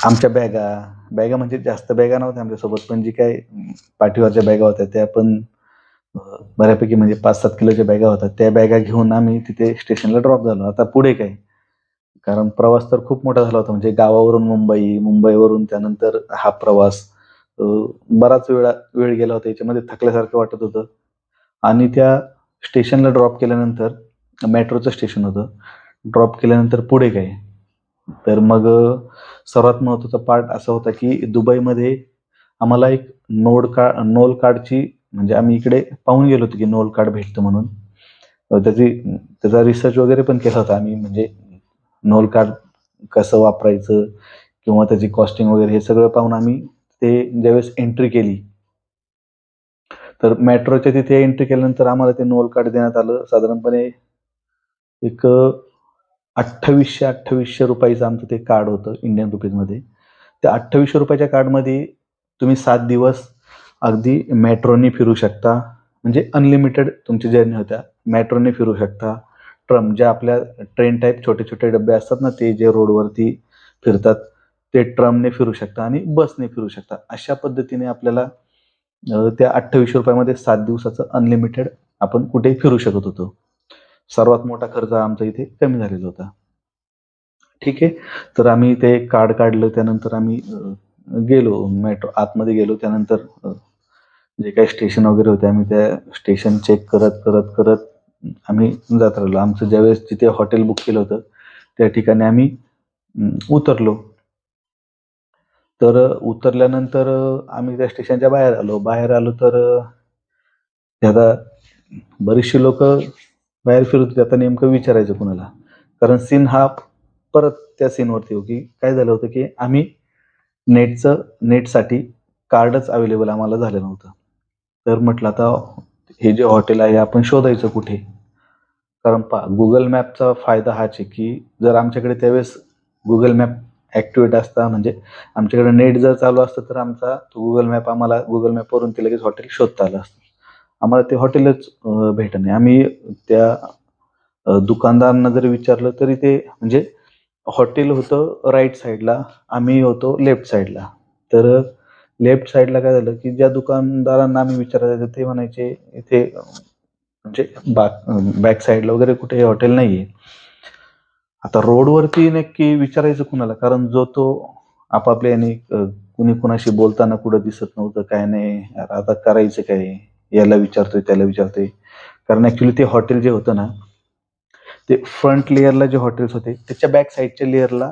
आमच्या बॅगा बॅगा म्हणजे जास्त बॅगा नव्हत्या आमच्यासोबत, पण जी काही पाठीवरच्या बॅगा होत्या त्या पण बऱ्यापैकी म्हणजे 5-7 किलोच्या बॅगा होत्या. त्या बॅगा घेऊन आम्ही तिथे स्टेशनला ड्रॉप झालो. आता पुढे काय? कारण प्रवास तर खूप मोठा झाला होता. म्हणजे गावावरून मुंबई, मुंबईवरून त्यानंतर हा प्रवास अ, बराच वेळ गेला होता. याच्यामध्ये थकल्यासारखं वाटत होतं. आणि त्या स्टेशनला ड्रॉप केल्यानंतर मेट्रोचं स्टेशन होतं. ड्रॉप केल्यानंतर पुढे काय? तर मग सर्वात महत्त्वाचा पार्ट असा होता, की दुबईमध्ये आम्हाला एक नोल कार्डची म्हणजे आम्ही इकडे पाहून गेलो होतो, की नोल कार्ड भेटतं म्हणून. त्याचा रिसर्च वगैरे पण केला होता आम्ही. म्हणजे नोल कार्ड कसं वापरायचं किंवा त्याची कॉस्टिंग वगैरे हे सगळं पाहून आम्ही ते ज्यावेळेस एंट्री केली, तर मेट्रोच्या तिथे एंट्री केल्यानंतर आम्हाला ते नोल कार्ड देण्यात आलं. साधारणपणे एक ₹2800 आमचं ते कार्ड होतं इंडियन रुपीजमध्ये. त्या ₹2800 कार्डमध्ये तुम्ही 7 दिवस अगदी मेट्रोनी फिरू शकता. म्हणजे अनलिमिटेड तुमची जर्नी होत्या. मेट्रोने फिरू शकता. ज्या आपल्या ट्रेन टाइप छोटे-छोटे डब्बे असतात ना, ते जे रोडवरती फिरतात, ते ट्रमने फिरू शकता आणि बसने फिरू शकता. अशा पद्धतीने आपल्याला त्या ₹2800 मध्ये 7 दिवसाचं अनलिमिटेड आपण कुठेही फिरू शकत होतो. सर्वात मोठा खर्च आमचा इथे कमी झालेला होता. ठीक आहे. तर आम्ही ते कार्ड काढलं. त्यानंतर आम्ही गेलो मेट्रो आतमध्ये गेलो. त्यानंतर जे काही स्टेशन वगैरे होते, आम्ही त्या स्टेशन चेक करत आम्ही जात राहिलो. आमचं ज्यावेळेस जिथे हॉटेल बुक केलं होतं, त्या ठिकाणी आम्ही उतरलो. तर उतरल्यानंतर आम्ही त्या स्टेशनच्या बाहेर आलो. बाहेर आलो तर ते आता बरीचशी लोकं बाहेर फिरत होती. आता नेमकं विचारायचं कुणाला? कारण सीन हा परत त्या सीनवरती येऊ, की काय झालं होतं, की आम्ही नेटसाठी कार्डच अवेलेबल आम्हाला झालं नव्हतं. तर म्हटलं आता हे जे हॉटेल आहे आपण शोधायचं कुठे? कारण पहा Google मॅपचा फायदा हाच आहे, की जर आमच्याकडे त्यावेळेस Google मॅप ॲक्टिव्हेट असता म्हणजे आमच्याकडे नेट जर चालू असतं, तर आमचा तो Google मॅप आम्हाला Google मॅपवरून ते लगेच हॉटेल शोधता आलं असतं. आम्हाला ते हॉटेलच भेटेना. आम्ही त्या दुकानदारांना जरी विचारलं तरी ते म्हणजे हॉटेल होतं राइट साइडला, आम्ही होतो लेफ्ट साइडला. तर लेफ्ट साइडला काय झालं, की ज्या दुकानदारांना आम्ही विचारायचो ते म्हणायचे इथे म्हणजे बॅक साइडला वगैरे कुठेही हॉटेल नाहीये. आता रोडवरती नक्की विचारायचं कुणाला? कारण जो तो आपापल्या ह्याने कुणी कुणाशी बोलताना कुठं दिसत नव्हतं, काय नाही. यार आता करायचं काय? याला विचारतोय, त्याला विचारतोय. कारण ॲक्चुअली ते हॉटेल जे होतं ना, ते फ्रंट लेयरला जे हॉटेल्स होते, त्याच्या बॅक साइडच्या लेयरला